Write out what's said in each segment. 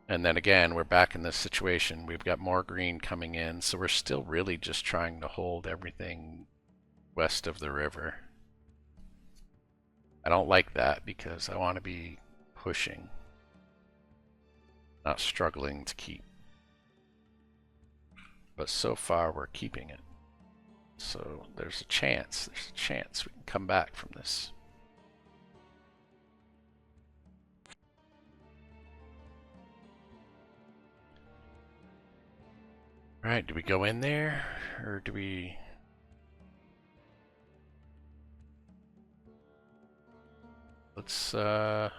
And then again, we're back in this situation. We've got more green coming in, so we're still really just trying to hold everything west of the river. I don't like that because I want to be pushing, not struggling to keep. But so far, we're keeping it. So there's a chance we can come back from this. All right, do we go in there or do we? Let's do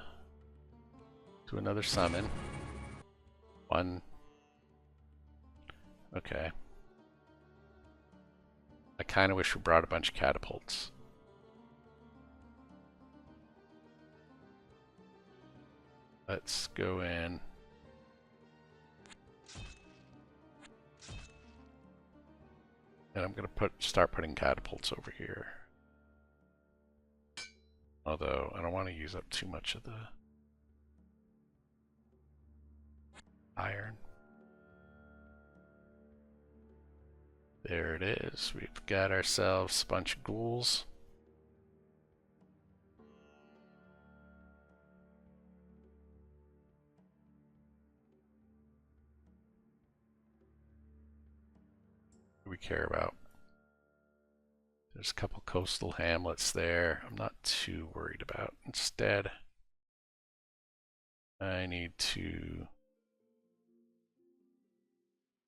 another summon. One. Okay. I kind of wish we brought a bunch of catapults. Let's go in. And I'm gonna start putting catapults over here. Although I don't want to use up too much of the iron. There it is. We've got ourselves a bunch of ghouls. What do we care about? There's a couple coastal hamlets there. I'm not too worried about. Instead, I need to...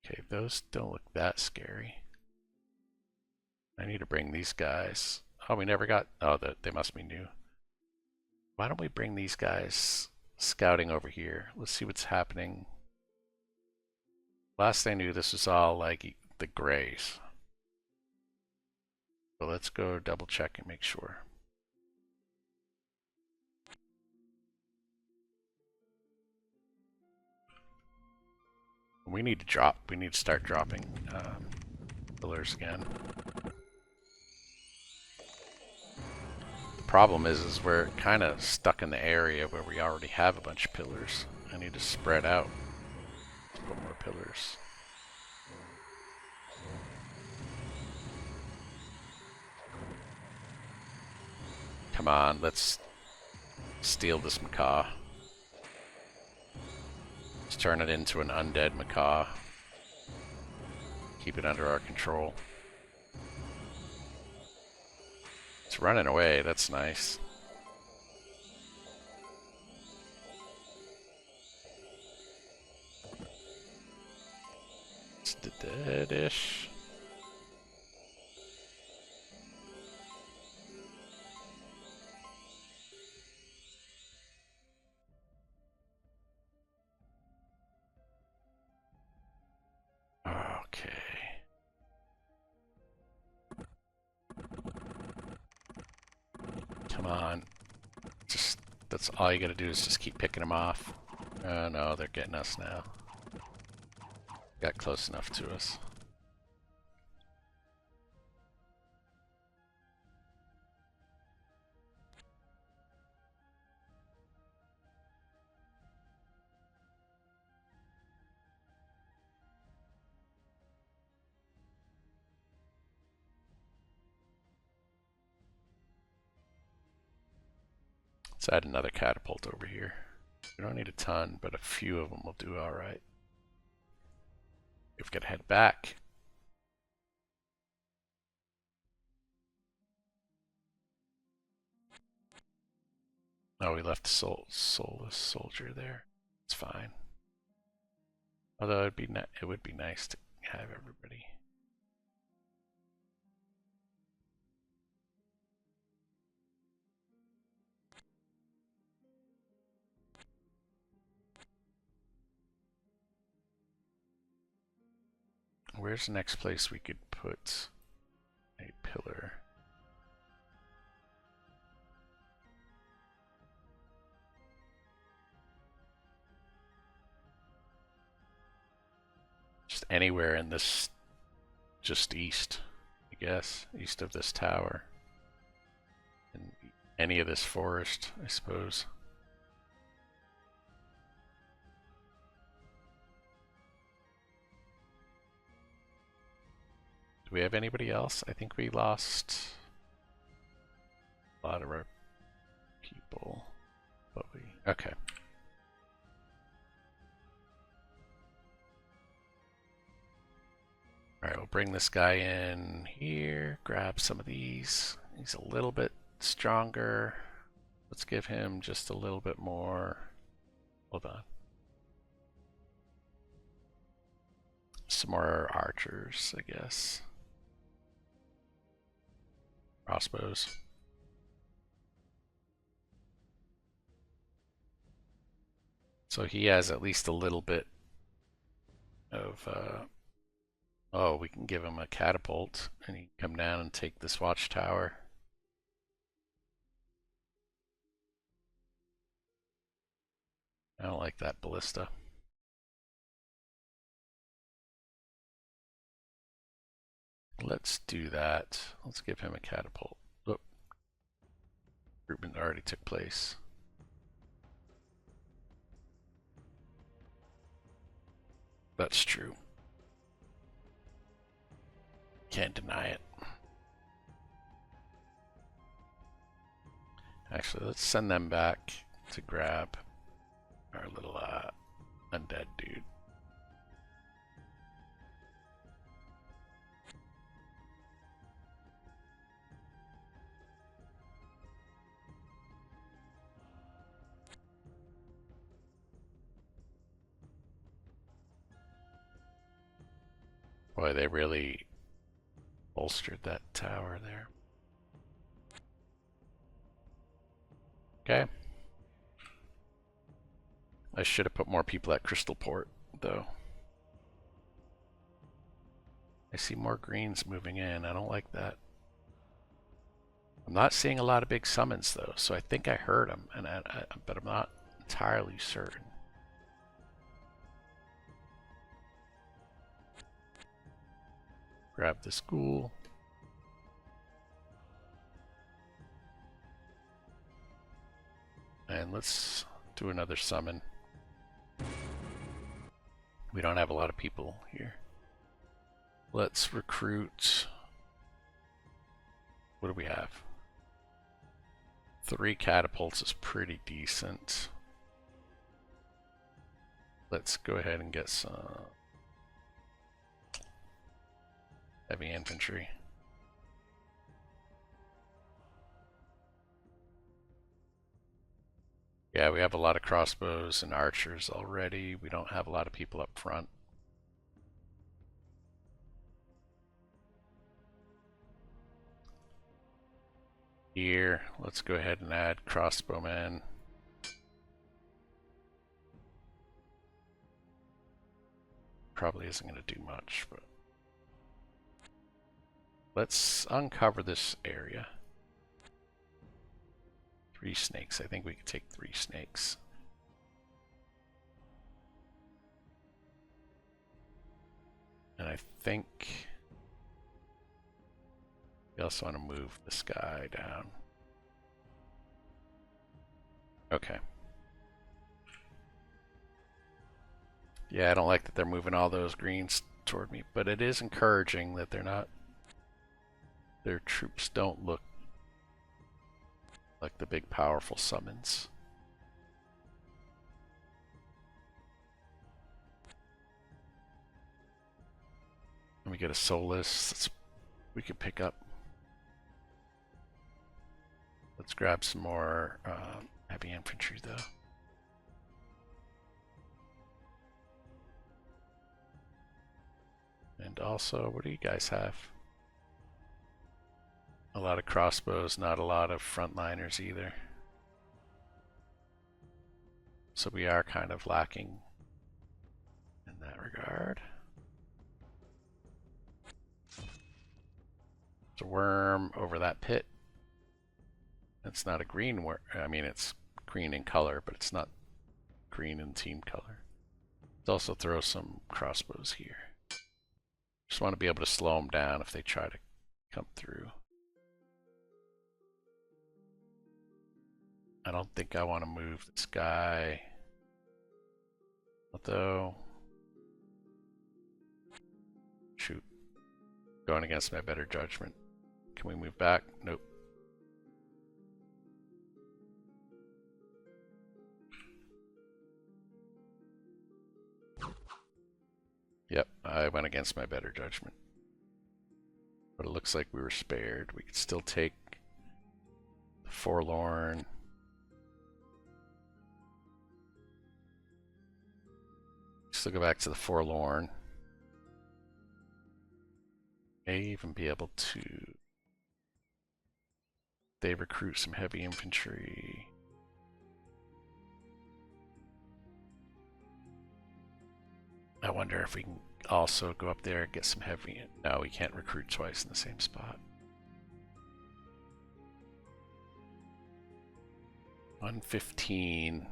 Okay, those don't look that scary. I need to bring these guys. Oh, we never got... Oh, they must be new. Why don't we bring these guys scouting over here? Let's see what's happening. Last I knew, this was all like the grays. So let's go double check and make sure. We need to start dropping pillars again. The problem is we're kind of stuck in the area where we already have a bunch of pillars. I need to spread out to put more pillars. Come on, let's steal this macaw. Let's turn it into an undead macaw. Keep it under our control. It's running away, that's nice. It's dead-ish. Okay. Come on. That's all you gotta do is just keep picking them off. Oh no, they're getting us now. Got close enough to us. Let's add another catapult over here. We don't need a ton, but a few of them will do alright. We've got to head back. Oh, we left the soulless soldier there. It's fine. Although it would be nice to have everybody. Where's the next place we could put a pillar? Just anywhere in this, just east, I guess, east of this tower. And any of this forest, I suppose. Do we have anybody else? I think we lost a lot of our people. But okay. Alright, we'll bring this guy in here, grab some of these. He's a little bit stronger. Let's give him just a little bit more. Hold on. Some more archers, I guess. Crossbows. So he has at least a little bit of oh, we can give him a catapult and he can come down and take this watchtower. I don't like that ballista. Let's do that. Let's give him a catapult. Oh, recruitment already took place. That's true. Can't deny it. Actually, let's send them back to grab our little undead dude. Boy, they really bolstered that tower there. Okay. I should have put more people at Crystal Port, though. I see more greens moving in. I don't like that. I'm not seeing a lot of big summons, though, so I think I heard them, but I'm not entirely certain. Grab the school. And let's do another summon. We don't have a lot of people here. Let's recruit. What do we have? 3 catapults is pretty decent. Let's go ahead and get some heavy infantry. Yeah, we have a lot of crossbows and archers already. We don't have a lot of people up front. Here, let's go ahead and add crossbowmen. Probably isn't going to do much, but let's uncover this area. 3 snakes. I think we can take 3 snakes. And I think we also want to move this guy down. Okay. Yeah, I don't like that they're moving all those greens toward me, but it is encouraging that they're not. Their troops don't look like the big powerful summons. Let me get a Solus we could pick up. Let's grab some more heavy infantry though. And also, what do you guys have? A lot of crossbows, not a lot of frontliners either. So we are kind of lacking in that regard. There's a worm over that pit. It's not a green worm. I mean, it's green in color, but it's not green in team color. Let's also throw some crossbows here. Just want to be able to slow them down if they try to come through. I don't think I want to move this guy. Although, shoot. Going against my better judgment. Can we move back? Nope. Yep, I went against my better judgment. But it looks like we were spared. We could still take the Forlorn. Still go back to the Forlorn. May even be able to... They recruit some heavy infantry. I wonder if we can also go up there and get some heavy... No, we can't recruit twice in the same spot. 115.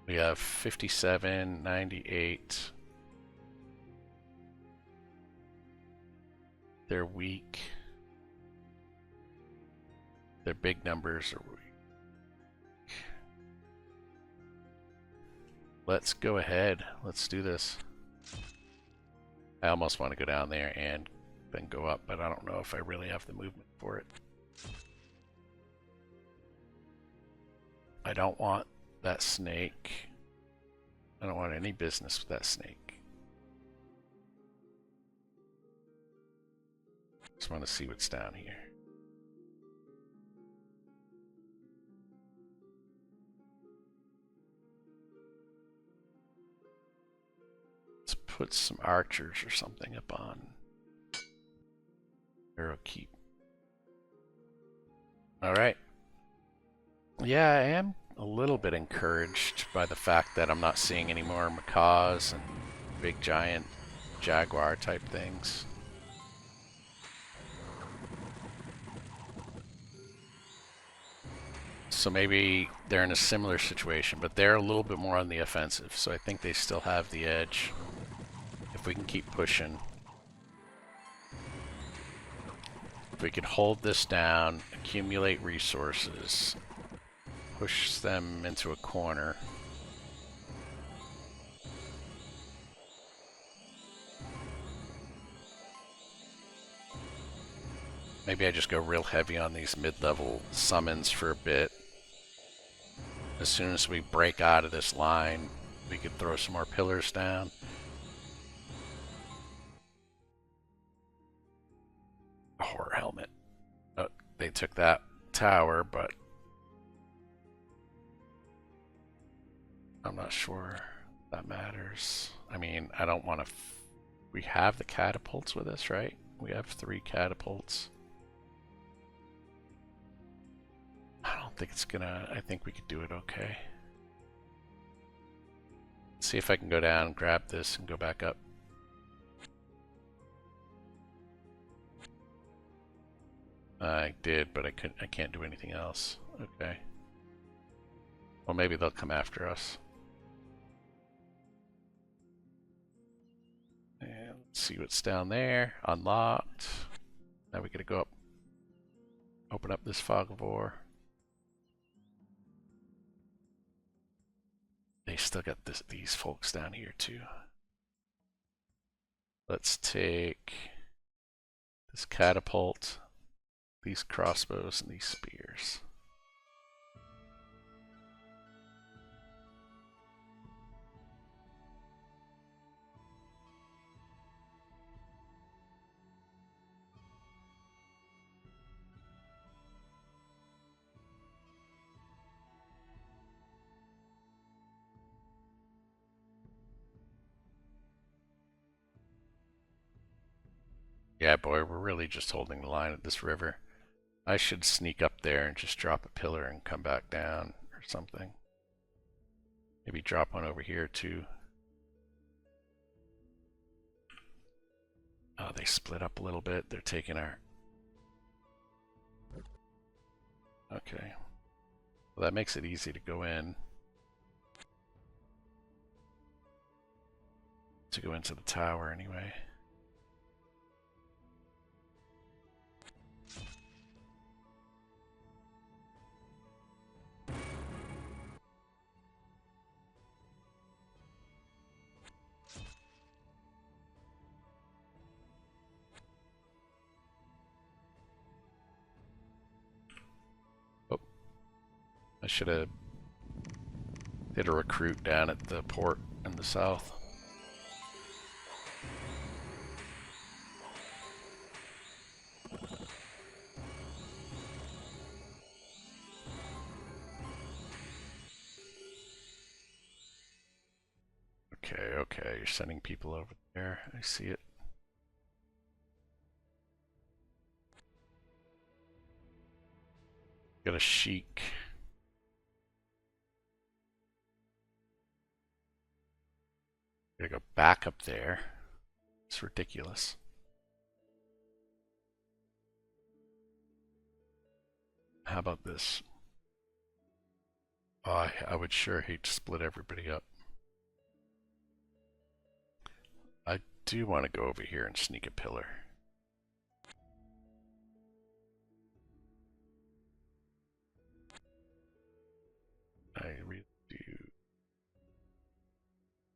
We have 57, 98. They're weak. Their big numbers are weak. Let's go ahead. Let's do this. I almost want to go down there and then go up, but I don't know if I really have the movement for it. I don't want that snake. I don't want any business with that snake. Just want to see what's down here. Let's put some archers or something up on Arrow Keep. Alright. Yeah, I am a little bit encouraged by the fact that I'm not seeing any more macaws and big giant jaguar type things. So maybe they're in a similar situation, but they're a little bit more on the offensive, so I think they still have the edge. If we can keep pushing. If we can hold this down, accumulate resources, push them into a corner. Maybe I just go real heavy on these mid-level summons for a bit. As soon as we break out of this line, we could throw some more pillars down. A horror helmet. Oh, they took that tower, but I'm not sure that matters. I mean, I don't want to... We have the catapults with us, right? We have 3 catapults. I don't think it's gonna... I think we could do it okay. Let's see if I can go down, grab this, and go back up. I did, but I can't do anything else. Okay. Well, maybe they'll come after us. And let's see what's down there. Unlocked. Now we gotta go up. Open up this fog of war. They still got these folks down here too. Let's take this catapult, these crossbows, and these spears. Yeah, boy, we're really just holding the line at this river. I should sneak up there and just drop a pillar and come back down or something. Maybe drop one over here too. Oh, they split up a little bit. They're taking our... Okay. Well, that makes it easy to go in. To go into the tower anyway. I should have did a recruit down at the port in the south. Okay, okay, you're sending people over there. I see it. Got a chic. Gotta go back up there. It's ridiculous. How about this? Oh, I would sure hate to split everybody up. I do want to go over here and sneak a pillar. I really do.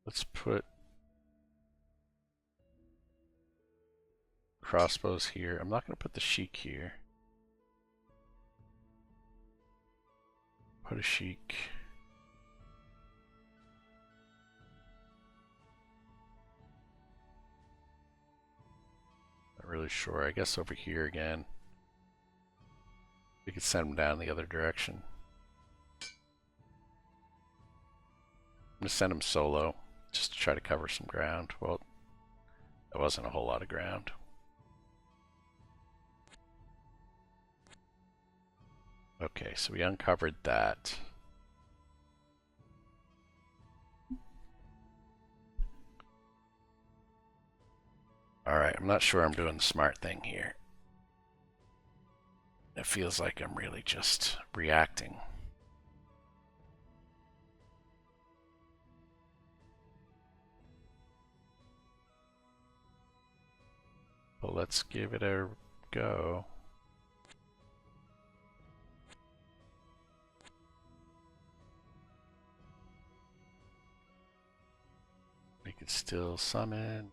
Let's put crossbows here. I'm not going to put the chic here. Put a chic. Not really sure. I guess over here again. We could send them down the other direction. I'm going to send them solo, just to try to cover some ground. Well, that wasn't a whole lot of ground. Okay, so we uncovered that. Alright, I'm not sure I'm doing the smart thing here. It feels like I'm really just reacting. But let's give it a go. We could still summon.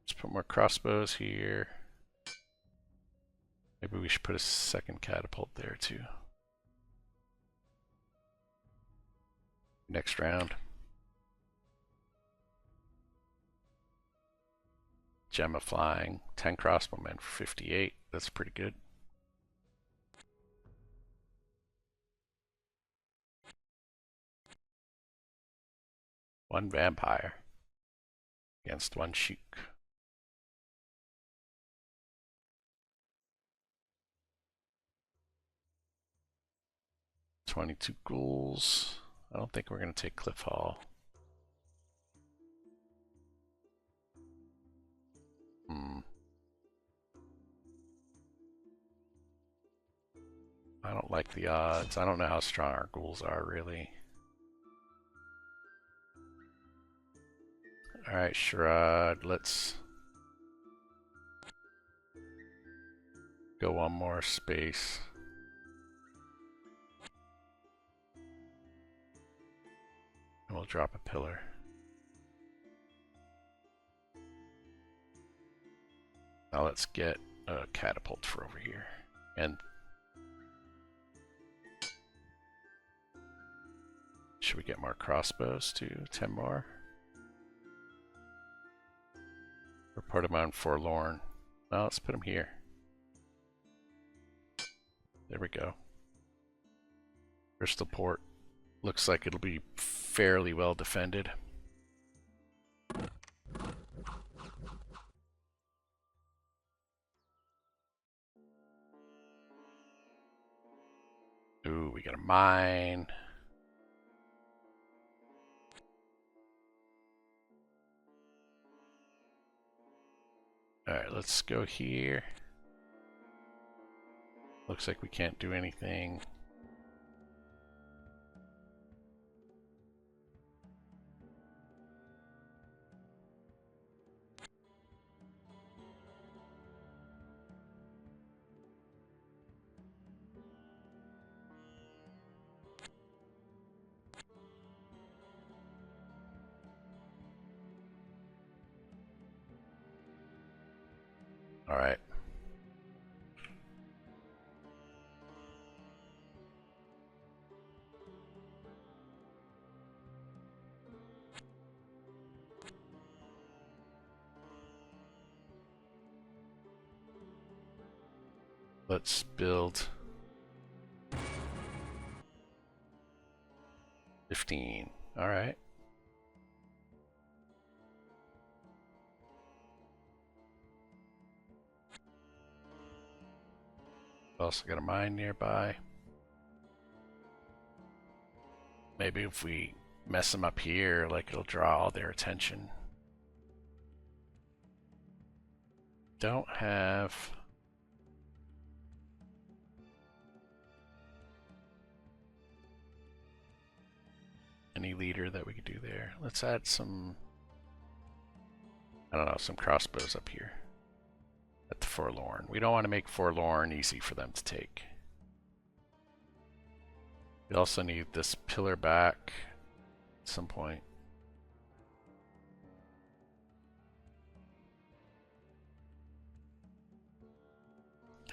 Let's put more crossbows here. Maybe we should put a second catapult there too. Next round. Gemma flying. 10 crossbowmen for 58. That's pretty good. One vampire against one sheik. 22 ghouls. I don't think we're going to take Cliff Hall. I don't like the odds. I don't know how strong our ghouls are, really. Alright, Sherrod, let's go one more space. And we'll drop a pillar. Now let's get a catapult for over here. And should we get more crossbows too? 10 more? Or put them on Forlorn. Now let's put them here. There we go. Crystal Port. Looks like it'll be fairly well defended. Ooh, we got a mine. Alright, let's go here. Looks like we can't do anything. All right. Let's build 15. All right. Also got a mine nearby. Maybe if we mess them up here, like it'll draw all their attention. Don't have any leader that we could do there. Let's add some, I don't know, some crossbows up here at the Forlorn. We don't want to make Forlorn easy for them to take. We also need this pillar back at some point.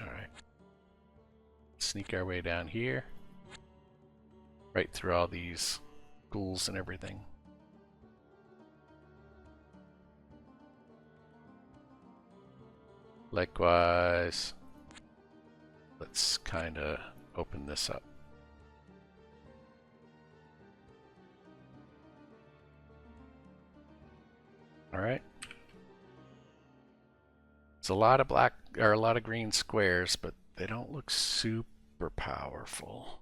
Alright. Sneak our way down here. Right through all these ghouls and everything. Likewise, let's kind of open this up. All right. It's a lot of black or a lot of green squares, but they don't look super powerful.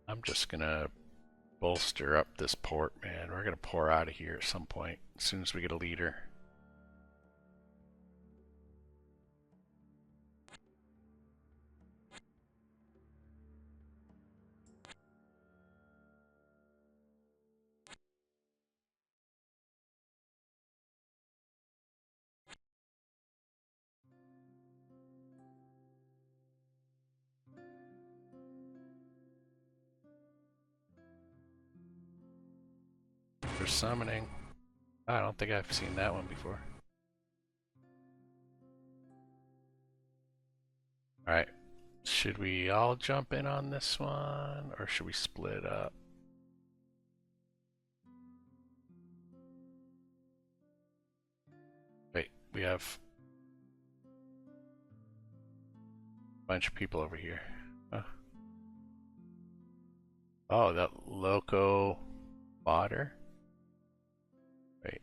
I'm just gonna bolster up this port, man. We're gonna pour out of here at some point as soon as we get a leader. For summoning. I don't think I've seen that one before. Alright. Should we all jump in on this one, or should we split up? Wait, we have a bunch of people over here. Huh. Oh, that loco water? Wait.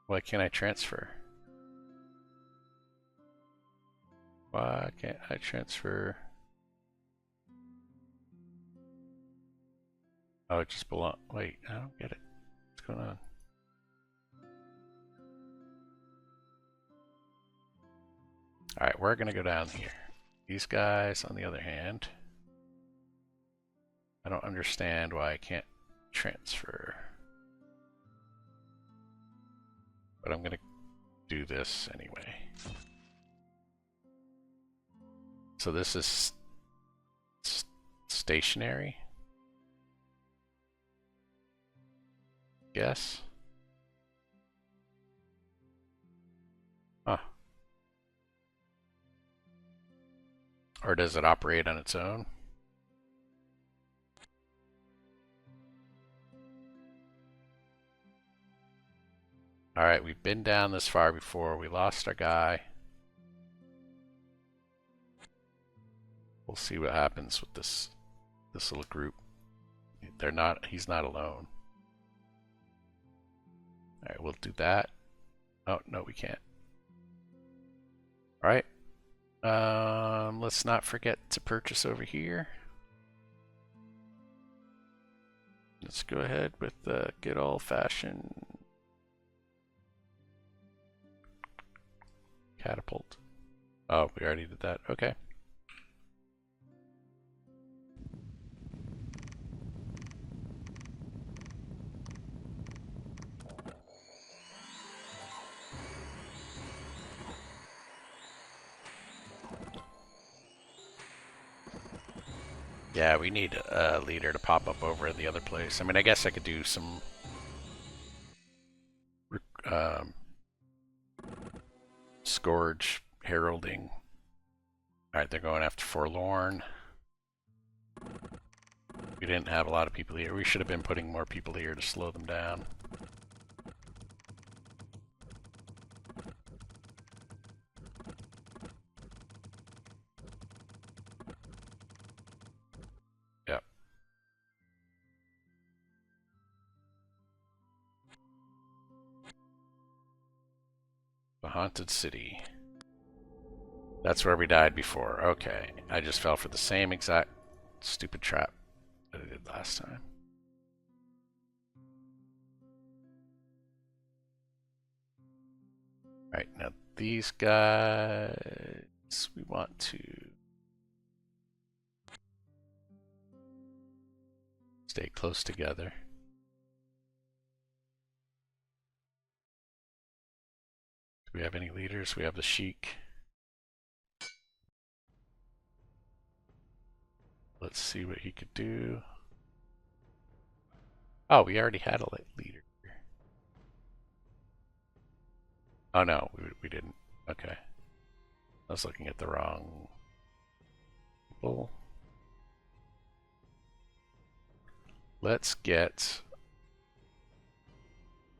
Why can't I transfer? Why can't I transfer? Oh, it just belongs. Wait, I don't get it. What's going on? Alright, we're gonna go down here. These guys, on the other hand, I don't understand why I can't transfer. But I'm gonna do this anyway. So this is stationary? Yes? Huh. Or does it operate on its own? Alright, we've been down this far before. We lost our guy. We'll see what happens with this little group. He's not alone. Alright, we'll do that. Oh, no, we can't. Alright. Let's not forget to purchase over here. Let's go ahead with the good old-fashioned catapult. Oh, we already did that. Okay. Yeah, we need a leader to pop up over at the other place. I mean, I guess I could do some um, Scourge heralding. Alright, they're going after Forlorn. We didn't have a lot of people here. We should have been putting more people here to slow them down. Yep. The Haunted City. That's where we died before. Okay. I just fell for the same exact stupid trap that I did last time. Alright, now these guys we want to stay close together. Do we have any leaders? We have the Sheik. Let's see what he could do. Oh, we already had a leader. Oh no, we didn't. Okay. I was looking at the wrong people. Let's get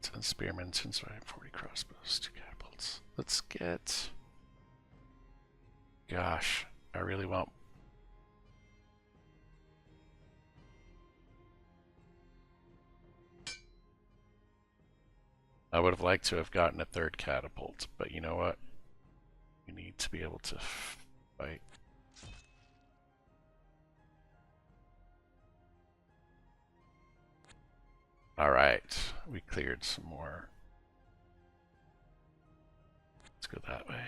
10 spearmen, 10 40 crossbows, 2 catapults. Let's get... Gosh, I really want... I would have liked to have gotten a 3rd catapult, but you know what? We need to be able to fight. Alright, we cleared some more. Let's go that way.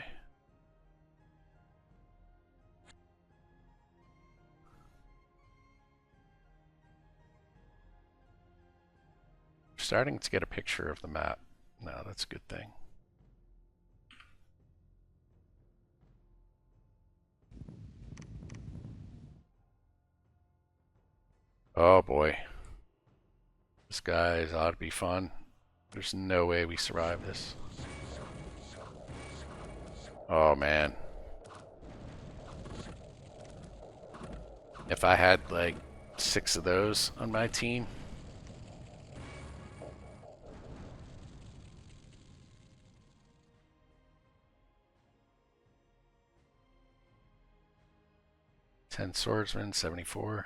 Starting to get a picture of the map. No, that's a good thing. Oh boy. This guy's ought to be fun. There's no way we survive this. Oh man. If I had like 6 of those on my team. Ten swordsmen, 74.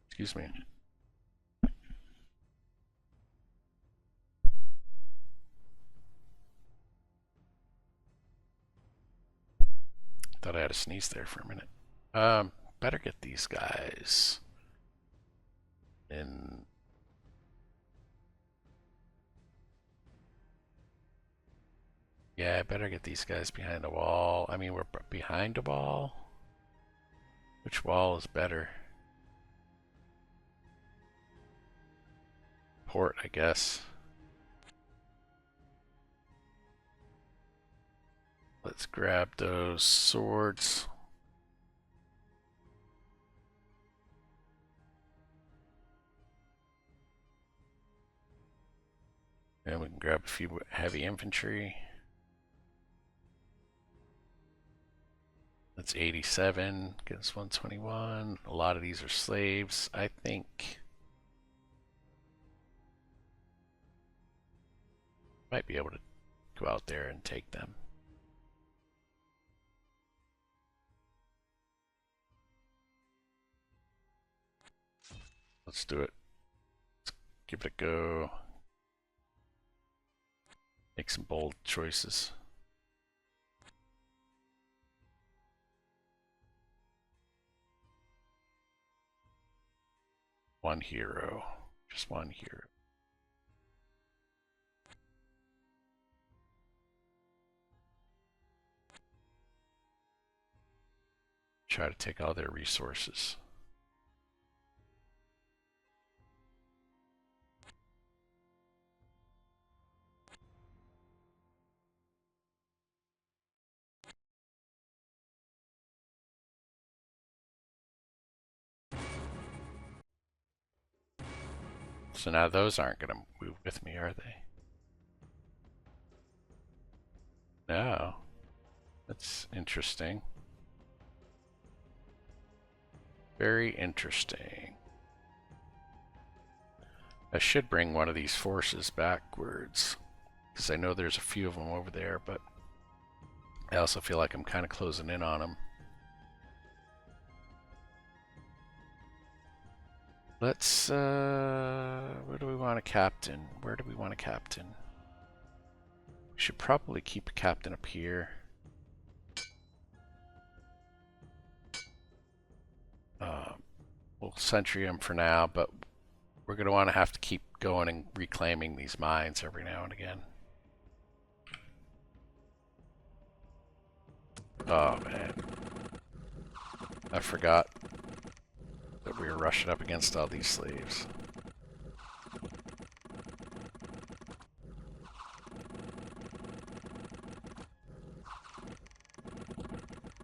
Excuse me. Thought I had a sneeze there for a minute. Better get these guys in. Yeah, I better get these guys behind a wall. I mean, we're behind a wall. Which wall is better? Port, I guess. Let's grab those swords. And we can grab a few heavy infantry. That's 87 against 121. A lot of these are slaves. I think might be able to go out there and take them. Let's do it. Let's give it a go. Make some bold choices. One hero. Just one hero. Try to take all their resources. So now those aren't going to move with me, are they? No. That's interesting. Very interesting. I should bring one of these forces backwards, because I know there's a few of them over there, but I also feel like I'm kind of closing in on them. Let's, where do we want a captain? Where do we want a captain? We should probably keep a captain up here. We'll sentry him for now, but we're going to want to have to keep going and reclaiming these mines every now and again. Oh, man. I forgot that we were rushing up against all these slaves.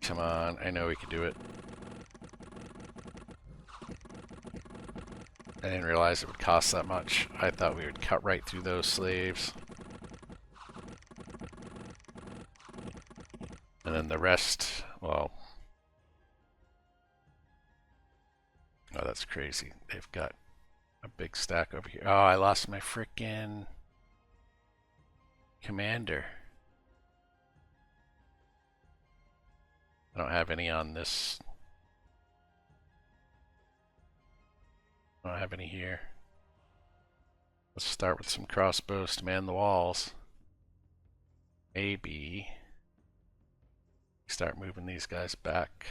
Come on, I know we can do it. I didn't realize it would cost that much. I thought we would cut right through those slaves. And then the rest, well... Oh, that's crazy. They've got a big stack over here. Oh, I lost my frickin' commander. I don't have any on this. I don't have any here. Let's start with some crossbows to man the walls. Maybe start moving these guys back.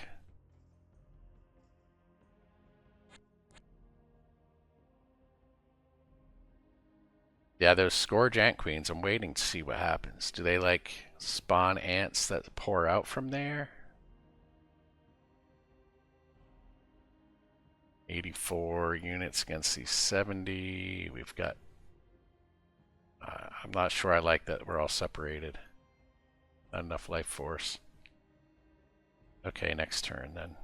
Yeah, those Scourge Ant Queens, I'm waiting to see what happens. Do they like spawn ants that pour out from there? 84 units against these 70. We've got... I'm not sure I like that we're all separated. Not enough life force. Okay, next turn then.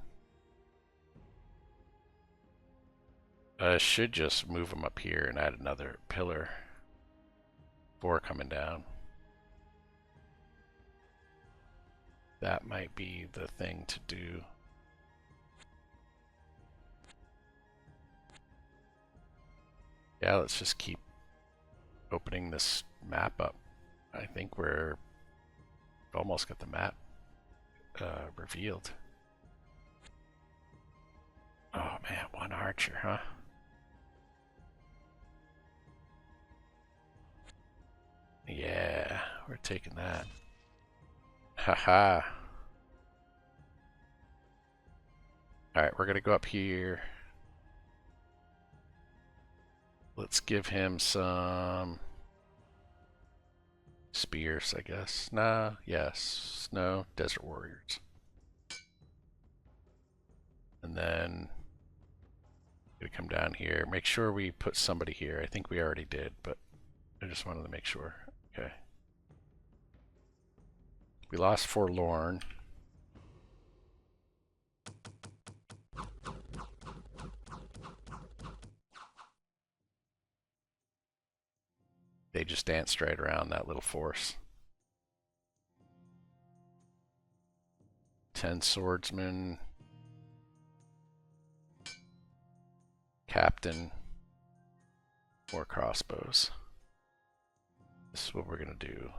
Should just move them up here and add another pillar. 4 coming down. That might be the thing to do. Yeah, let's just keep opening this map up. I think we're almost got the map revealed. Oh man, 1 archer, huh? Yeah, we're taking that. Haha. Alright, we're gonna go up here. Let's give him some spears, I guess. Nah, yes, no, desert warriors. And then we come down here. Make sure we put somebody here. I think we already did, but I just wanted to make sure. Okay. We lost Forlorn. They just danced right around that little force. 10 swordsmen. Captain. 4 crossbows. This is what we're gonna do.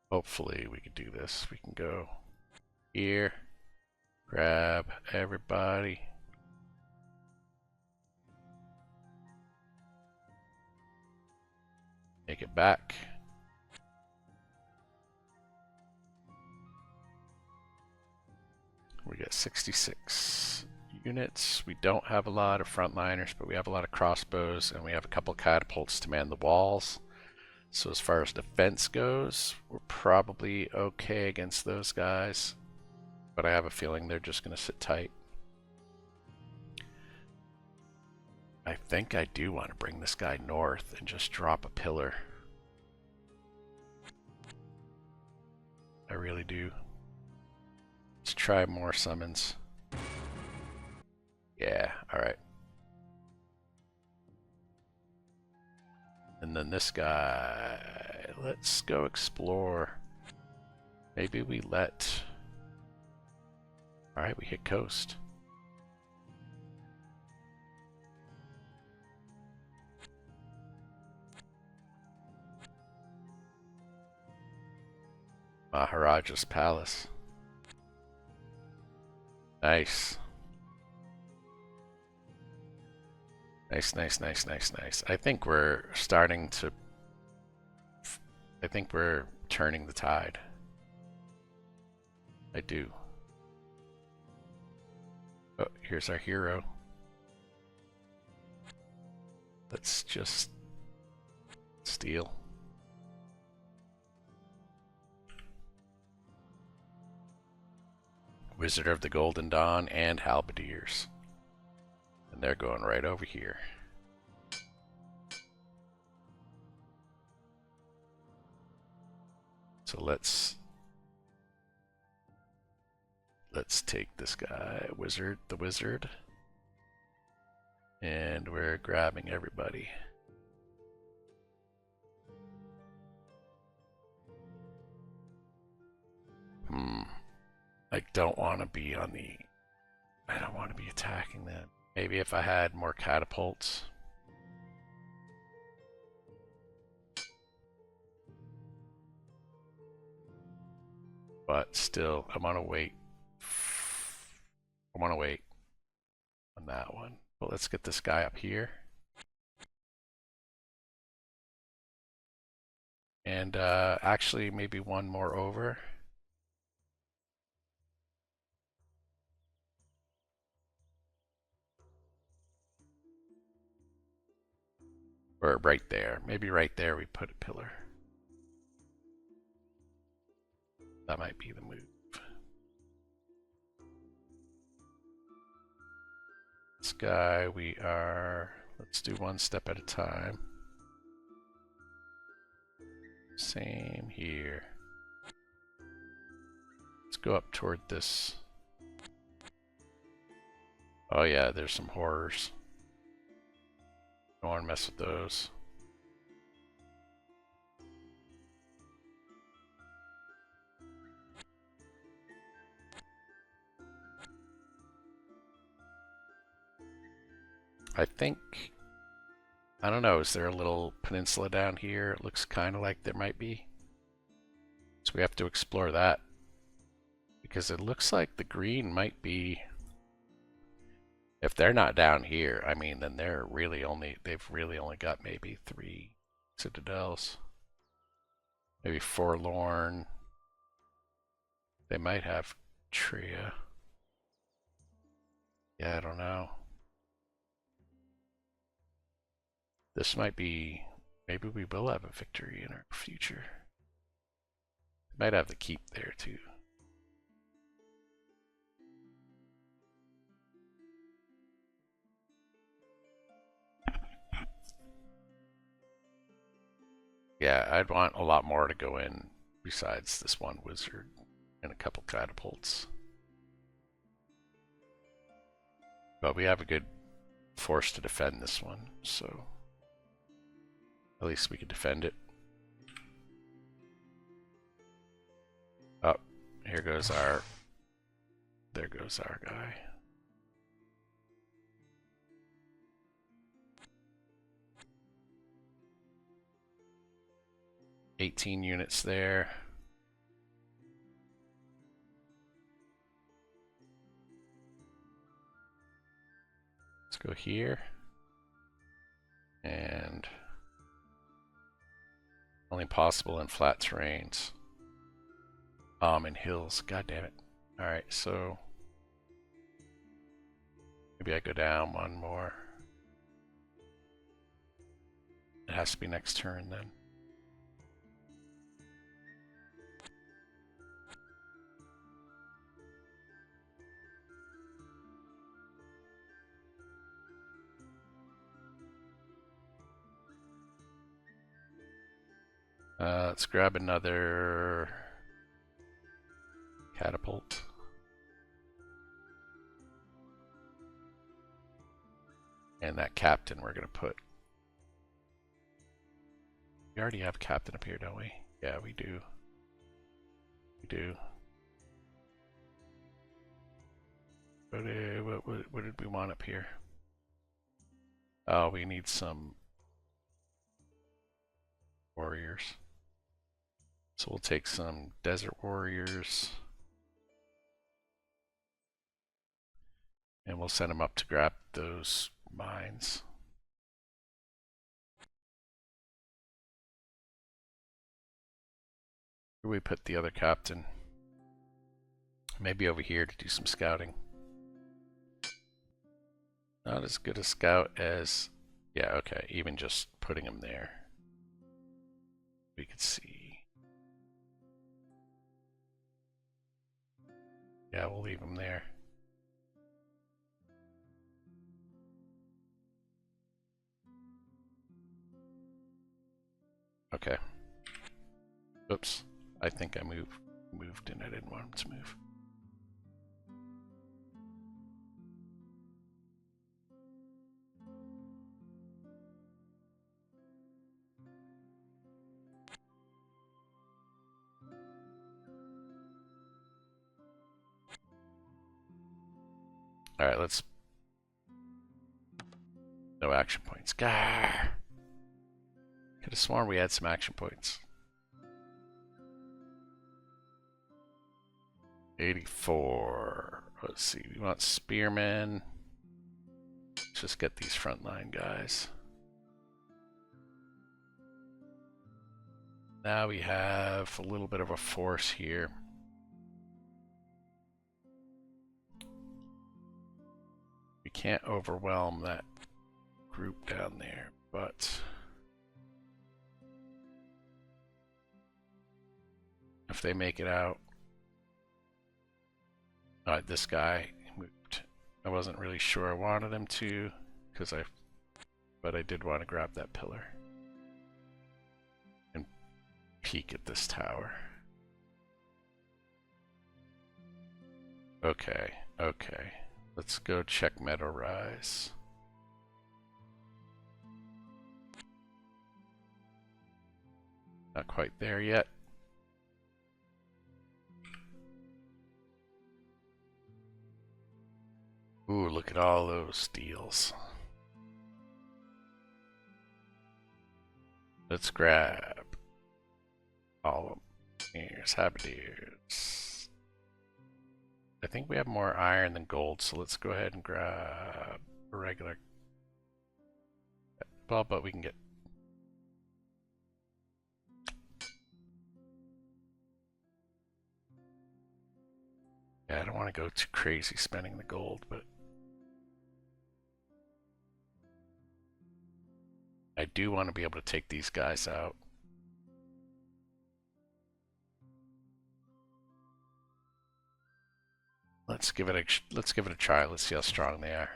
Hopefully we can do this. We can go here. Grab everybody. Make it back. We got 66 units. We don't have a lot of frontliners, but we have a lot of crossbows, and we have a couple catapults to man the walls. So as far as defense goes, we're probably okay against those guys. But I have a feeling they're just going to sit tight. I think I do want to bring this guy north and just drop a pillar. I really do. Let's try more summons. Yeah, alright. And then this guy. Let's go explore. Maybe we let... Alright, we hit coast. Maharaja's Palace. Nice. Nice, nice, nice, nice, nice. I think we're starting to... I think we're turning the tide. I do. Oh, here's our hero. Let's just steal. Wizard of the Golden Dawn and Halberdiers. And they're going right over here. So let's take this guy, the wizard. And we're grabbing everybody. I don't want to be on the... I don't want to be attacking them. Maybe if I had more catapults. But still, I want to wait. I want to wait on that one. But let's get this guy up here. And actually maybe one more over. Or right there. Maybe right there we put a pillar. That might be the move. This guy, let's do one step at a time. Same here. Let's go up toward this. Oh yeah, there's some horrors. Don't want to mess with those. I think, I don't know, is there a little peninsula down here? It looks kind of like there might be. So we have to explore that. Because it looks like the green might be, if they're not down here, I mean, then they've really only got maybe 3 citadels. Maybe Forlorn. They might have Tria. Yeah, I don't know. This might be, maybe we will have a victory in our future. Might have the keep there too. Yeah, I'd want a lot more to go in besides this one wizard and a couple catapults. But we have a good force to defend this one, so at least we can defend it. Oh, there goes our guy. $18 units there. Let's go here. And only possible in flat terrains. In hills. God damn it. Alright, so maybe I go down one more. It has to be next turn then. Let's grab another catapult. And that captain we're going to put We already have a captain up here, don't we? Yeah, we do. We do. What did we want up here? Oh, we need some warriors. So we'll take some desert warriors. And we'll send them up to grab those mines. Where do we put the other captain? Maybe over here to do some scouting. Not as good a scout as... Yeah, okay, even just putting him there. We could see. Yeah, we'll leave him there. Okay. Oops. I think I moved and I didn't want him to move. Alright, let's... No action points. Gah! Could have sworn we had some action points. 84. Let's see, we want spearmen. Let's just get these frontline guys. Now we have a little bit of a force here. We can't overwhelm that group down there, but if they make it out... Alright, this guy moved. I wasn't really sure I wanted him to, but I did want to grab that pillar and peek at this tower. Okay, okay. Let's go check Meadow Rise. Not quite there yet. Ooh, look at all those deals. Let's grab all of them. Here's Habideers. I think we have more iron than gold, so let's go ahead and grab a regular... Well, but we can get... Yeah, I don't want to go too crazy spending the gold, but... I do want to be able to take these guys out. Let's give it a try. Let's see how strong they are.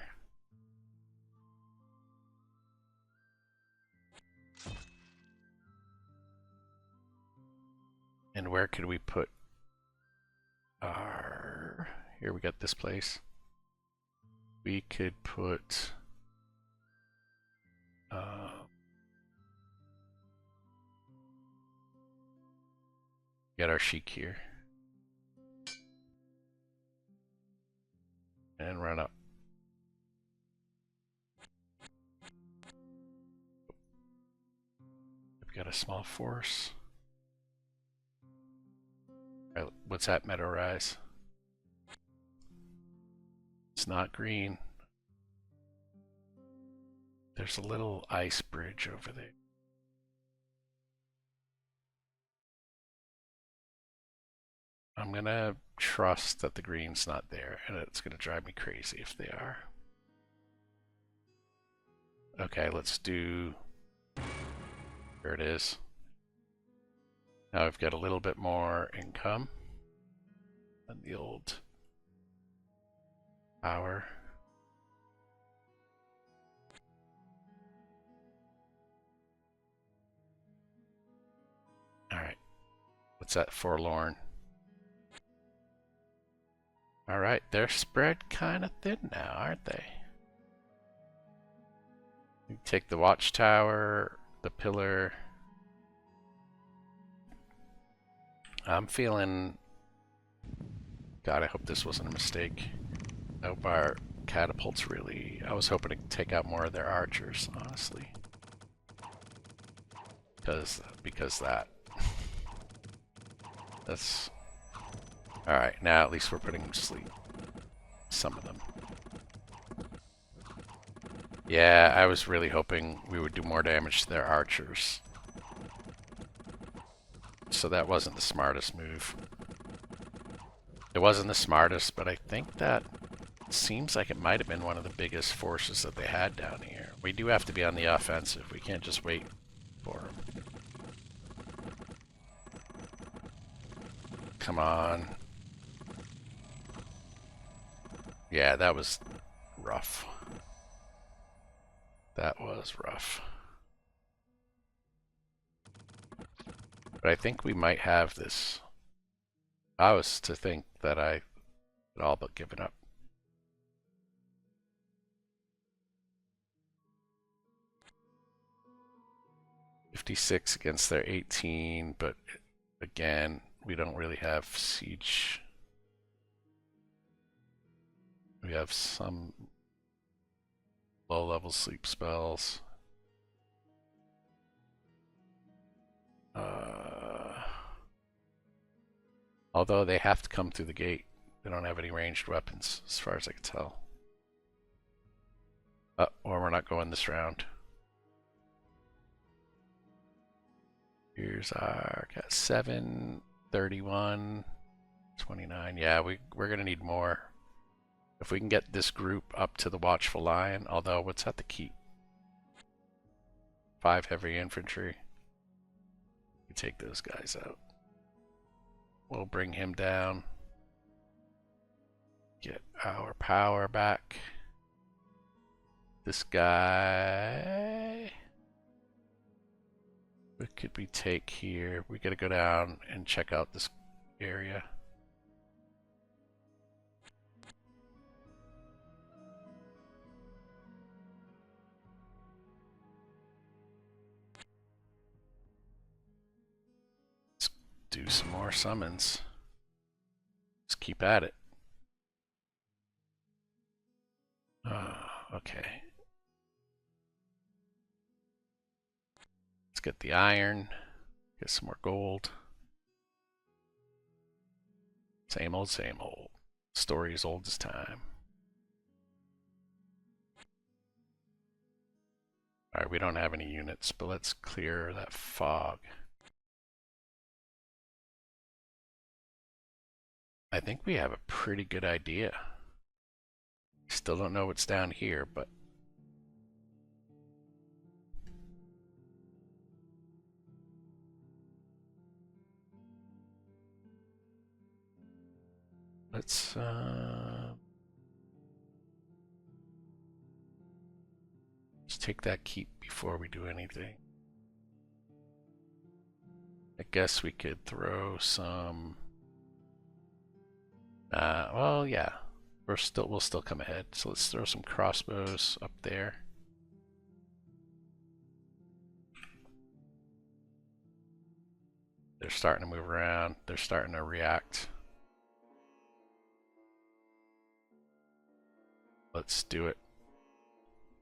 And where could we put our... Here we got this place. We could put... get our Sheik here. And run up. We've got a small force. All right, what's that, Meadow Rise? It's not green. There's a little ice bridge over there. I'm gonna trust that the green's not there, and it's gonna drive me crazy if they are. Okay, let's do... There it is. Now we've got a little bit more income than the old tower. Alright. What's that, forlorn? Alright, they're spread kind of thin now, aren't they? You take the watchtower, the pillar, I'm feeling... God, I hope this wasn't a mistake. I hope our catapults really... I was hoping to take out more of their archers, honestly. Because that. That's... Alright, now at least we're putting them to sleep. Some of them. Yeah, I was really hoping we would do more damage to their archers. So that wasn't the smartest move. It wasn't the smartest, but I think that seems like it might have been one of the biggest forces that they had down here. We do have to be on the offensive. We can't just wait for them. Come on. Yeah, that was rough. That was rough. But I think we might have this. I was to think that I had all but given up. $56 against their 18, but again, we don't really have siege. We have some low-level sleep spells. Although they have to come through the gate. They don't have any ranged weapons, as far as I can tell. Or we're not going this round. Here's our... got 7, 31, 29. Yeah, we're going to need more. If we can get this group up to the Watchful Lion, although what's at the keep? 5 heavy infantry. We take those guys out. We'll bring him down. Get our power back. This guy... what could we take here? We gotta go down and check out this area. Let's do some more summons. Let's keep at it. Okay. Let's get the iron. Get some more gold. Same old, same old. Story as old as time. Alright, we don't have any units, but let's clear that fog. I think we have a pretty good idea. Still don't know what's down here, but let's take that keep before we do anything. I guess we could throw some well, yeah. We'll still come ahead. So let's throw some crossbows up there. They're starting to move around. They're starting to react. Let's do it.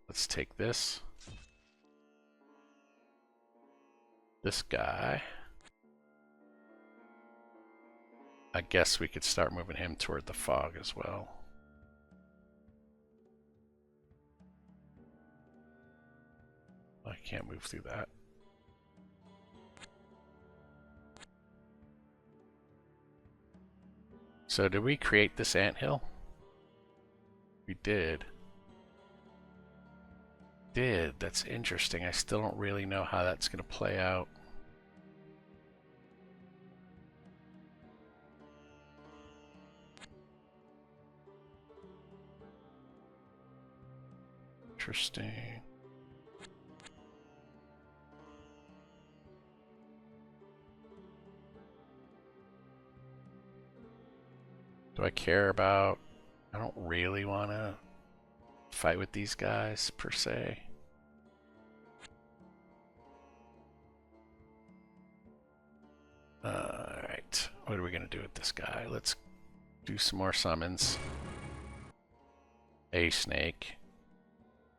Let's take this. This guy. I guess we could start moving him toward the fog as well. I can't move through that. So did we create this anthill? We did. That's interesting. I still don't really know how that's going to play out. Interesting. Do I care about... I don't really want to fight with these guys, per se. Alright. this guy. Let's do some more summons. A snake.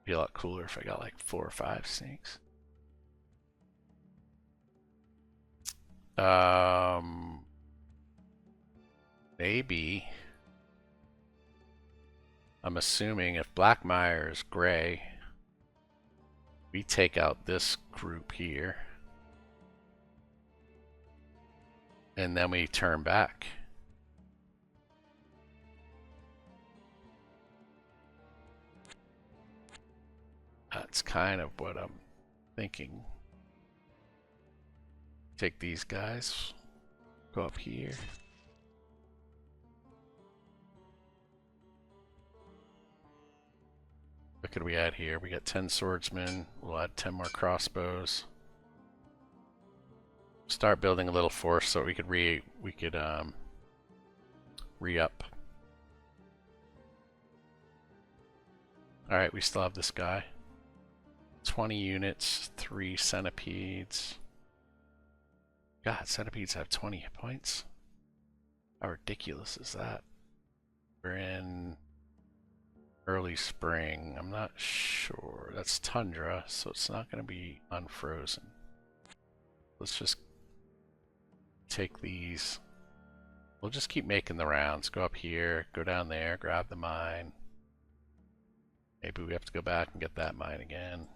Be a lot cooler if I got like 4 or 5 snakes. Maybe. I'm assuming if Blackmire is gray, we take out this group here. And then we turn back. That's kind of what I'm thinking. Take these guys, go up here. What could we add here? We got 10 swordsmen. We'll add 10 more crossbows. Start building a little force so we could re-up. All right, we still have this guy. 20 units, 3 centipedes. God, centipedes have 20 hit points? How ridiculous is that? We're in early spring. I'm not sure. That's tundra, so it's not going to be unfrozen. Let's just take these. We'll just keep making the rounds. Go up here, go down there, grab the mine. Maybe we have to go back and get that mine again.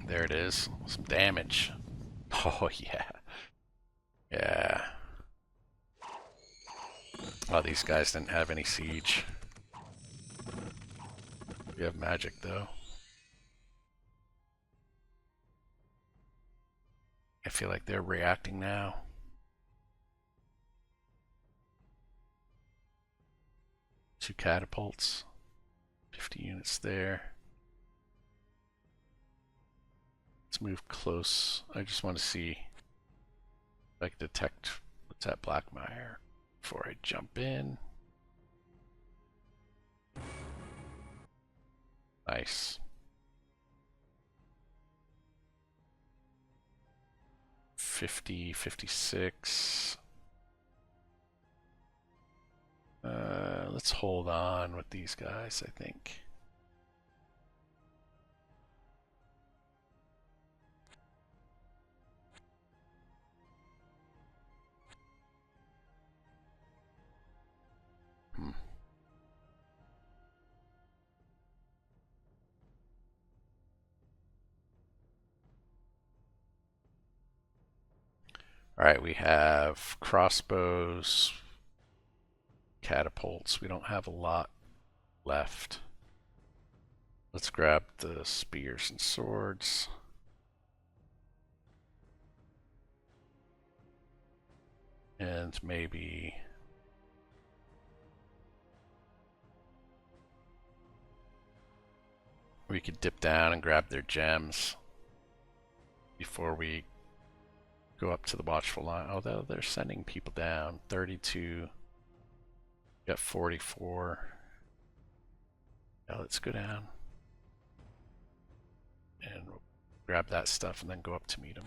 There it is. Some damage. Oh, yeah. Yeah. Oh, these guys didn't have any siege. We have magic, though. I feel like they're reacting now. Two catapults. 50 units there. Let's move close. I just want to see if I can detect what's at Blackmire before I jump in. Nice. 50, 56. Let's hold on with these guys, I think. Alright, we have crossbows, catapults. We don't have a lot left. Let's grab the spears and swords. And maybe we could dip down and grab their gems before we go up to the watchful line. Although they're sending people down. 32. Got 44. Yeah, let's go down and grab that stuff and then go up to meet them.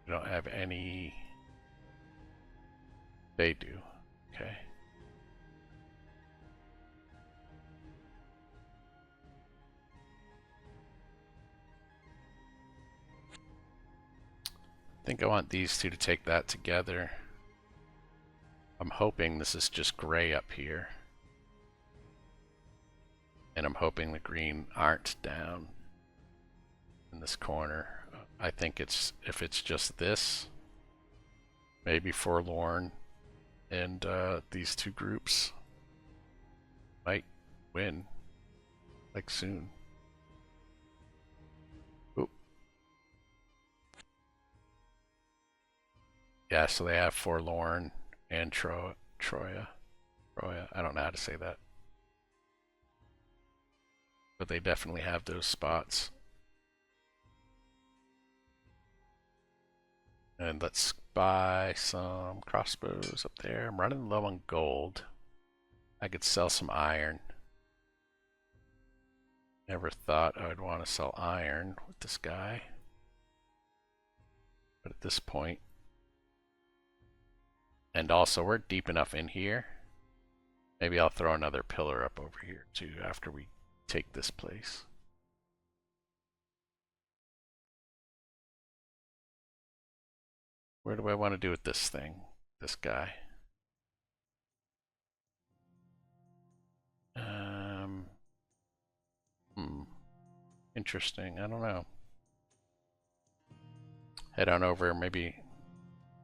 We don't have any. They do. Okay. I think I want these two to take that together. I'm hoping this is just gray up here. And I'm hoping the green aren't down in this corner. I think it's, if it's just this, maybe Forlorn and these two groups might win, like soon. Oop. Yeah, so they have Forlorn and Troya. I don't know how to say that. But they definitely have those spots. And let's buy some crossbows up there. I'm running low on gold. I could sell some iron. Never thought I would want to sell iron with this guy. But at this point, and also we're deep enough in here. Maybe I'll throw another pillar up over here too after we take this place. Where do I want to do with this thing? This guy. Interesting. I don't know. Head on over, maybe.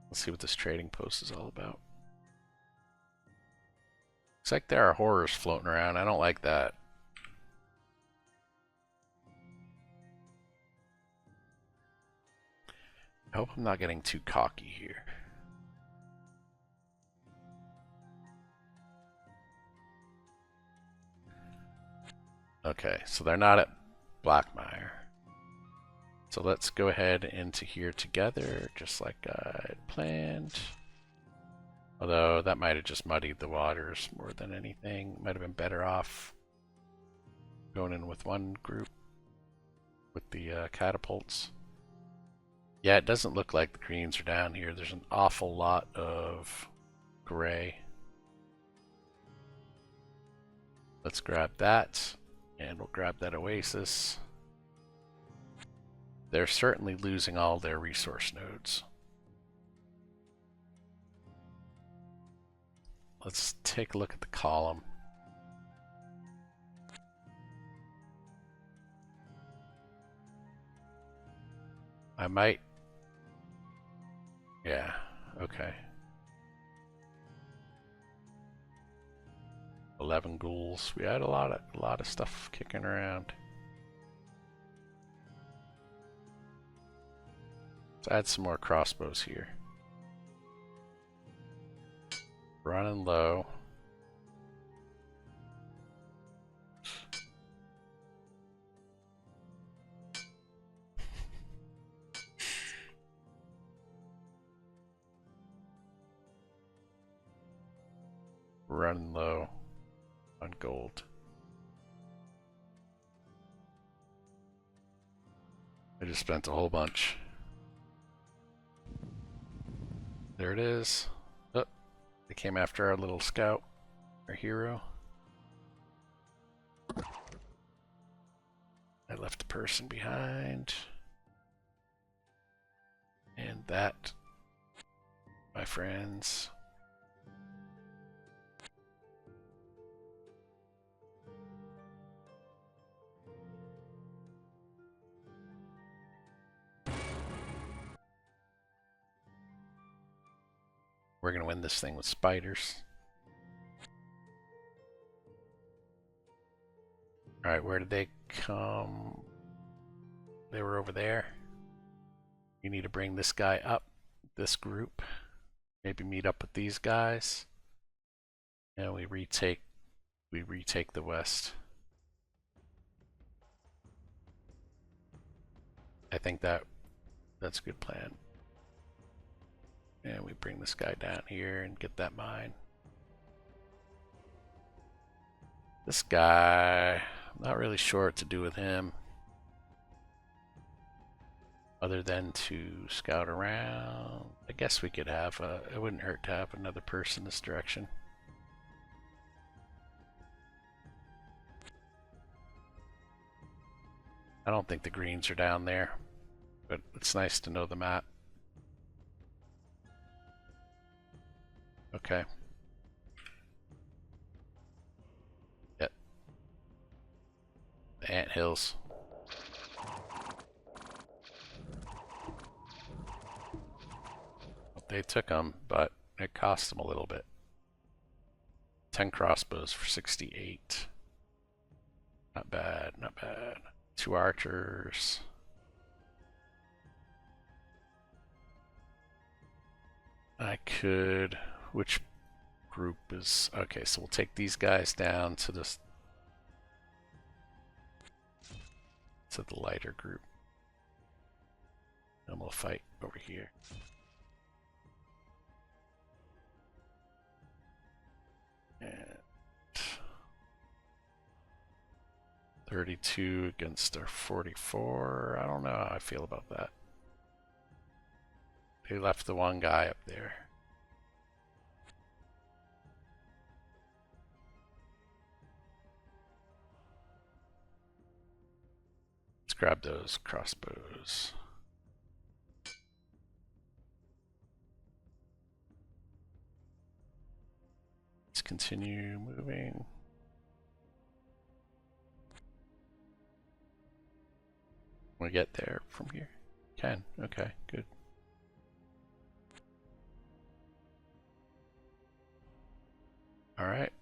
Let's see what this trading post is all about. Looks like there are horrors floating around. I don't like that. I hope I'm not getting too cocky here. Okay, so they're not at Blackmire. So let's go ahead into here together, just like I had planned. Although that might have just muddied the waters more than anything. Might have been better off going in with one group with the catapults. Yeah, it doesn't look like the greens are down here. There's an awful lot of gray. Let's grab that, and we'll grab that oasis. They're certainly losing all their resource nodes. Let's take a look at the column. I might... Yeah, okay. 11 ghouls. We had a lot of stuff kicking around. Let's add some more crossbows here. Running low. Running low on gold. I just spent a whole bunch. There it is. Oh, they came after our little scout, our hero. I left a person behind. And that, my friends, we're going to win this thing with spiders. Alright, where did they come? They were over there. You need to bring this guy up, this group. Maybe meet up with these guys. And we retake the west. I think that's a good plan. And we bring this guy down here and get that mine. This guy, I'm not really sure what to do with him. Other than to scout around. I guess we could have, it wouldn't hurt to have another person this direction. I don't think the greens are down there, but it's nice to know the map. Okay. Yep. The anthills. They took them, but it cost them a little bit. 10 crossbows for 68. Not bad, not bad. 2 archers. I could... Which group is... Okay, so we'll take these guys down to this... to the lighter group. And we'll fight over here. And 32 against our 44. I don't know how I feel about that. They left the one guy up there. Let's grab those crossbows. Let's continue moving. We get there from here? Can. Okay, good. All right.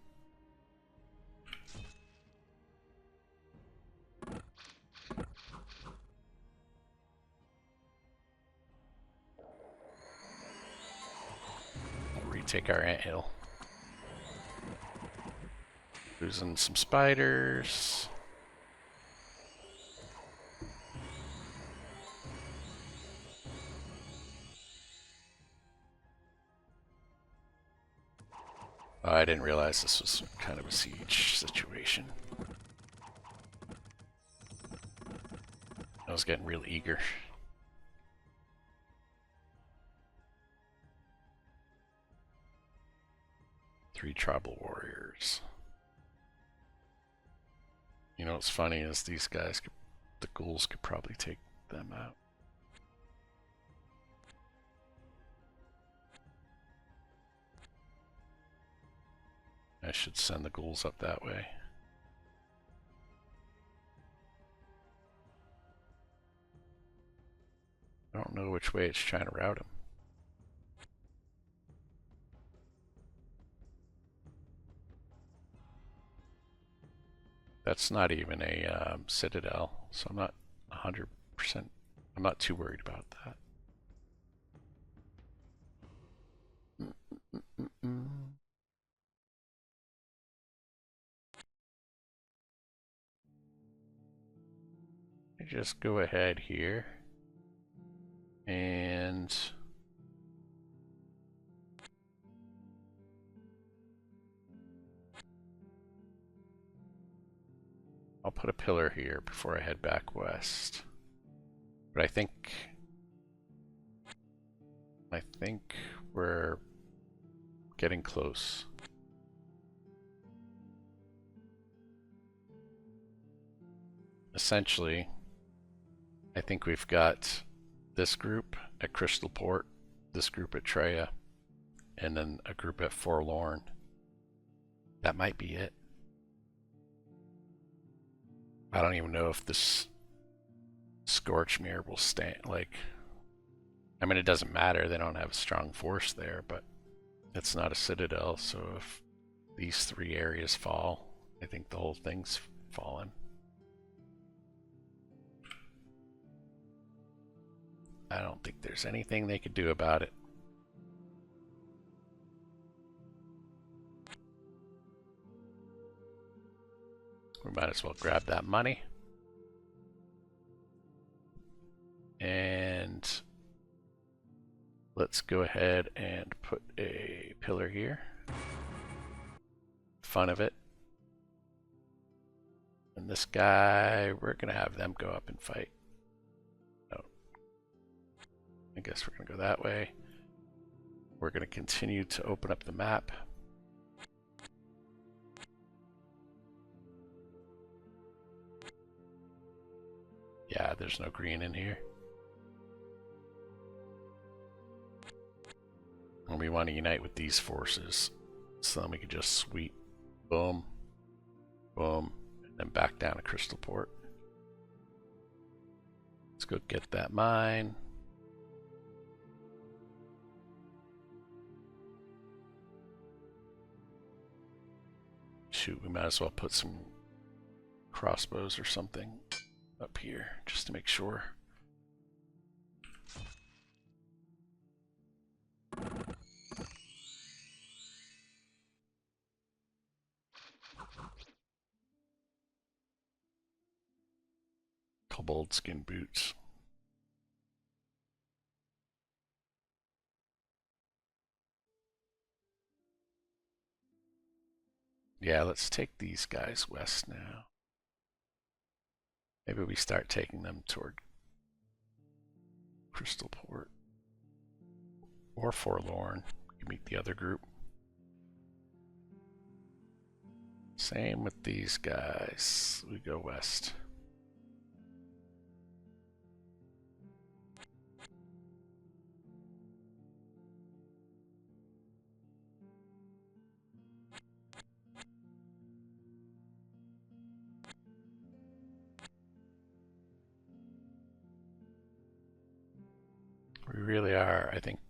We'll retake our anthill. Losing some spiders. Oh, I didn't realize this was kind of a siege situation. I was getting real eager. Three tribal warriors. You know what's funny is these guys, the ghouls could probably take them out. I should send the ghouls up that way. I don't know which way it's trying to route them. That's not even a citadel, so I'm not 100%, I'm not too worried about that. I just go ahead here and I'll put a pillar here before I head back west. But I think we're getting close. Essentially, I think we've got this group at Crystal Port, this group at Treya, and then a group at Forlorn. That might be it. I don't even know if this Scorchmere will stand. Like, I mean, it doesn't matter. They don't have a strong force there, but it's not a citadel. So if these three areas fall, I think the whole thing's fallen. I don't think there's anything they could do about it. We might as well grab that money. And let's go ahead and put a pillar here. Fun of it. And this guy, we're gonna have them go up and fight. No. I guess we're gonna go that way. We're gonna continue to open up the map. Yeah, there's no green in here. And we want to unite with these forces. So then we can just sweep, boom, boom, and then back down to Crystal Port. Let's go get that mine. Shoot, we might as well put some crossbows or something up here just to make sure. Kobold skin boots. Yeah, let's take these guys west now. Maybe we start taking them toward Crystalport. Or Forlorn. You meet the other group. Same with these guys. We go west. We really are, I think.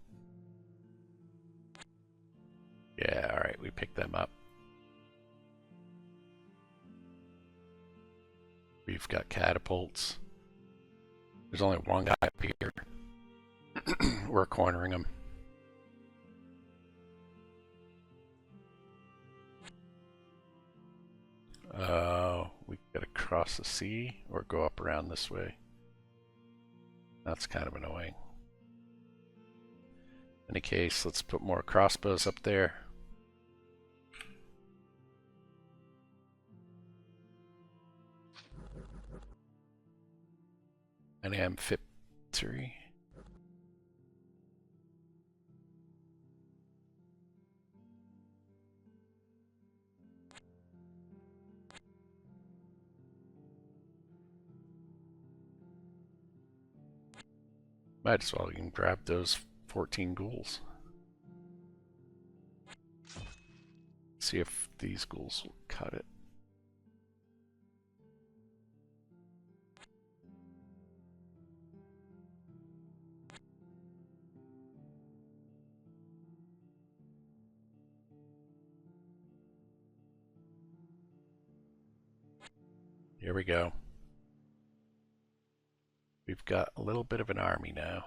Yeah, alright, we picked them up. We've got catapults. There's only one guy up here. We're cornering him. We gotta cross the sea or go up around this way. That's kind of annoying. In any case, let's put more crossbows up there. And amphitryon. Might as well even grab those 14 ghouls. See if these ghouls will cut it. Here we go. We've got a little bit of an army now.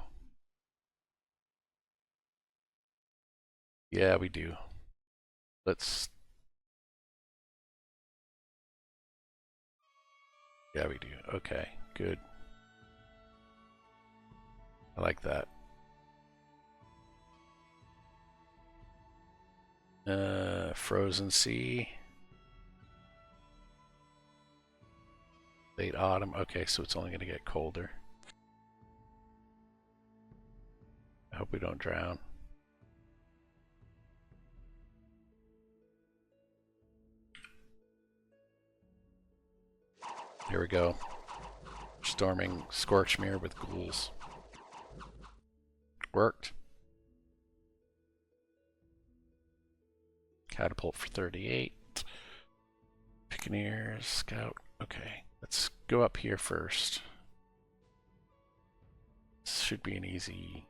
Yeah, we do. Let's... Yeah, we do. Okay, good. I like that. Frozen Sea. Late autumn. Okay, so it's only going to get colder. I hope we don't drown. Here we go. Storming Scorchmere with ghouls. Worked. Catapult for 38. Piccaneers, scout. Okay, let's go up here first. This should be an easy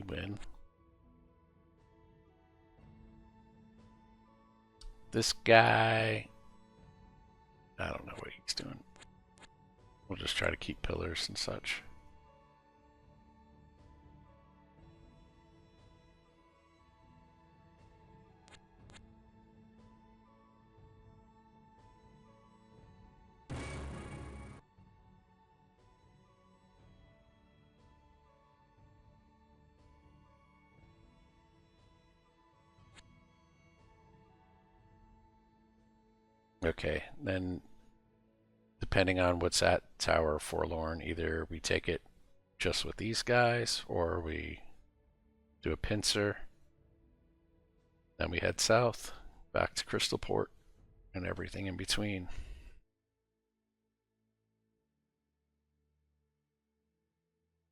win. This guy, I don't know what he's doing. We'll just try to keep pillars and such. Okay, then depending on what's at Tower Forlorn, either we take it just with these guys or we do a pincer. Then we head south, back to Crystalport, and everything in between.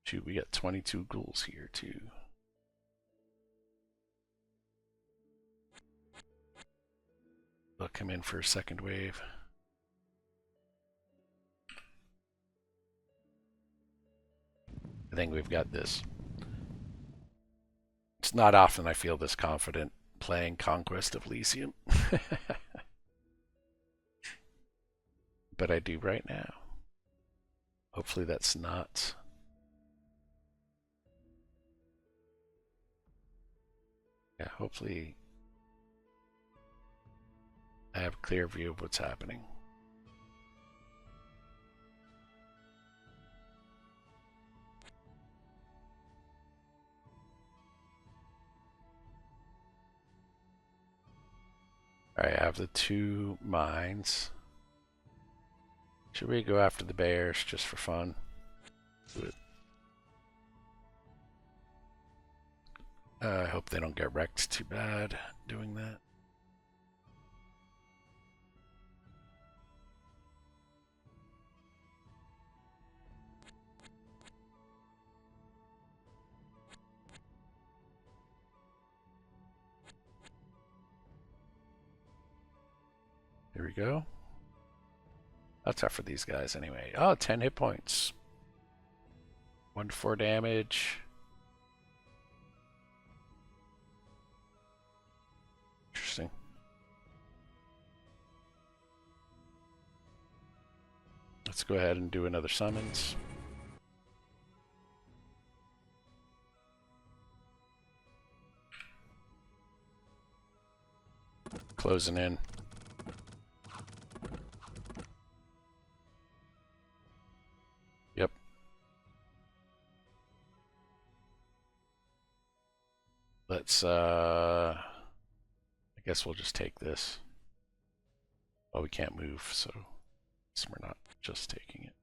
Shoot, we got 22 ghouls here too. They'll come in for a second wave. I think we've got this. It's not often I feel this confident playing Conquest of Elysium. But I do right now. Hopefully that's not... Yeah, hopefully I have a clear view of what's happening. Alright, I have the 2 mines. Should we go after the bears just for fun? Do it. I hope they don't get wrecked too bad doing that. Here we go. That's tough for these guys anyway. Oh, 10 hit points. 1 to 4 damage. Interesting. Let's go ahead and do another summons. Closing in. Yep. Let's I guess we'll just take this. Oh, we can't move, so we're not just taking it.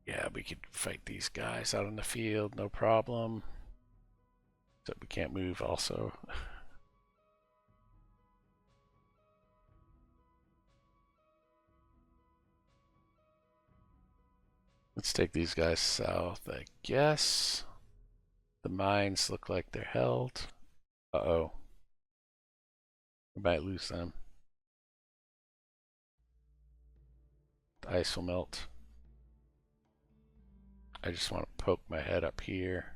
Yeah, we could fight these guys out in the field, no problem. Except we can't move also. Let's take these guys south, I guess. The mines look like they're held. Uh-oh. We might lose them. The ice will melt. I just want to poke my head up here.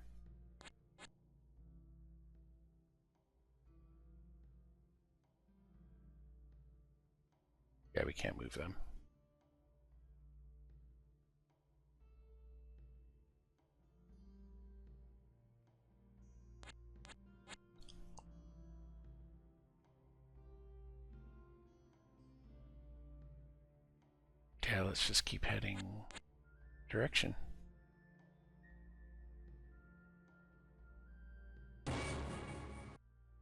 Yeah, we can't move them. Yeah, let's just keep heading direction.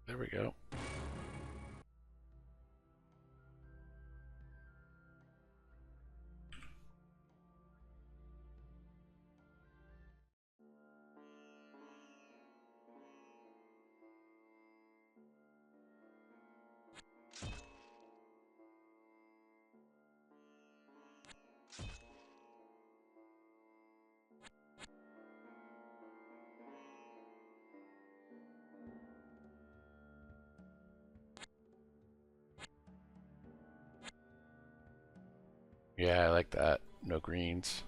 There we go. Yeah, I like that. No greens.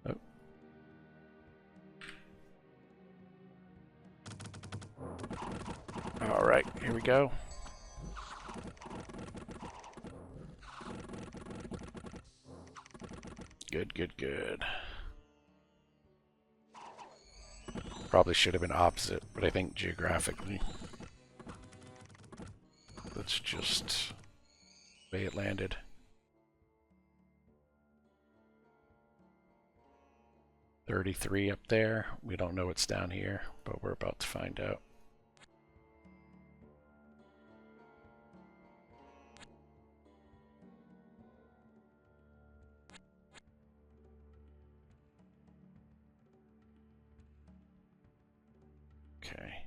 Oh. All right, here we go. Good, good, good. Probably should have been opposite, but I think geographically, that's just the way it landed. $33 up there. We don't know what's down here, but we're about to find out. Okay.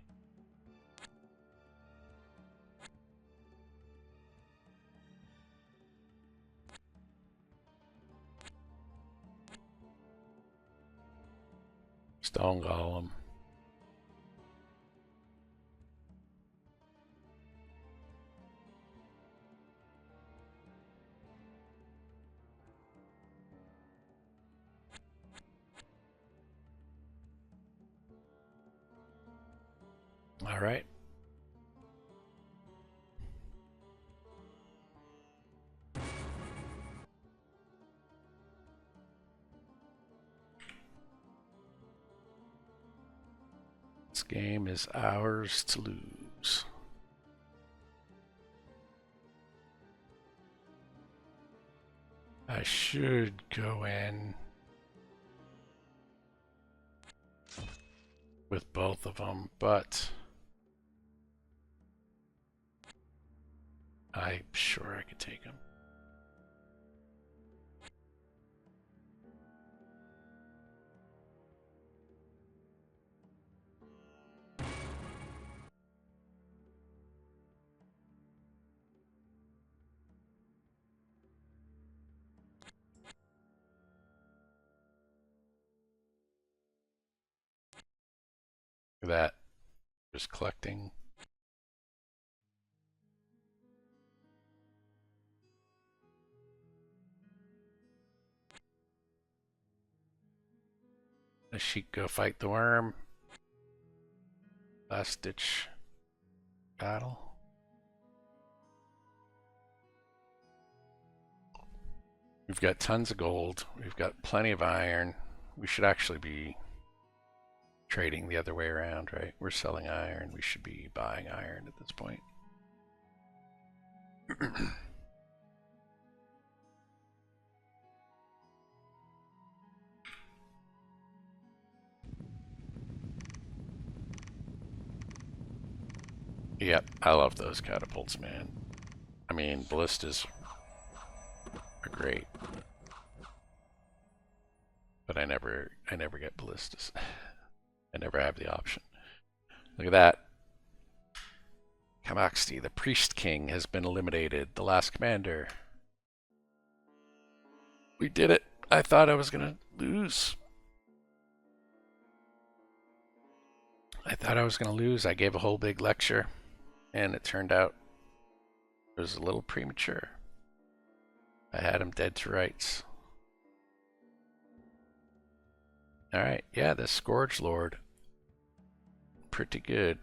Stone Golem. All right. This game is ours to lose. I should go in with both of them, but I'm sure I could take them. Look at that. Just collecting. The sheep go fight the worm. Last ditch battle. We've got tons of gold. We've got plenty of iron. We should actually be trading the other way around, right? We're selling iron. We should be buying iron at this point. Yep, I love those catapults, man. I mean, ballistas are great, but I never get ballistas. I never have the option. Look at that. Kamaxti, the Priest King, has been eliminated. The last commander. We did it. I thought I was gonna lose. I gave a whole big lecture, and it turned out it was a little premature. I had him dead to rights. Alright, yeah, the Scourge Lord. Pretty good.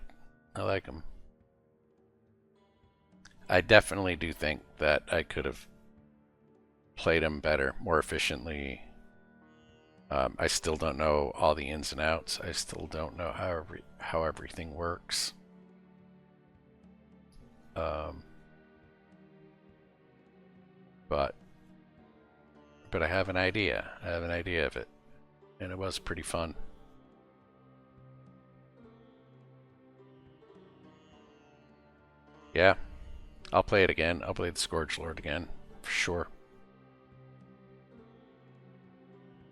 I like him. I definitely do think that I could have played him better, more efficiently. I still don't know all the ins and outs. I still don't know how everything works. But I have an idea. I have an idea of it, and it was pretty fun. Yeah, I'll play it again. I'll play the Scourge Lord again, for sure.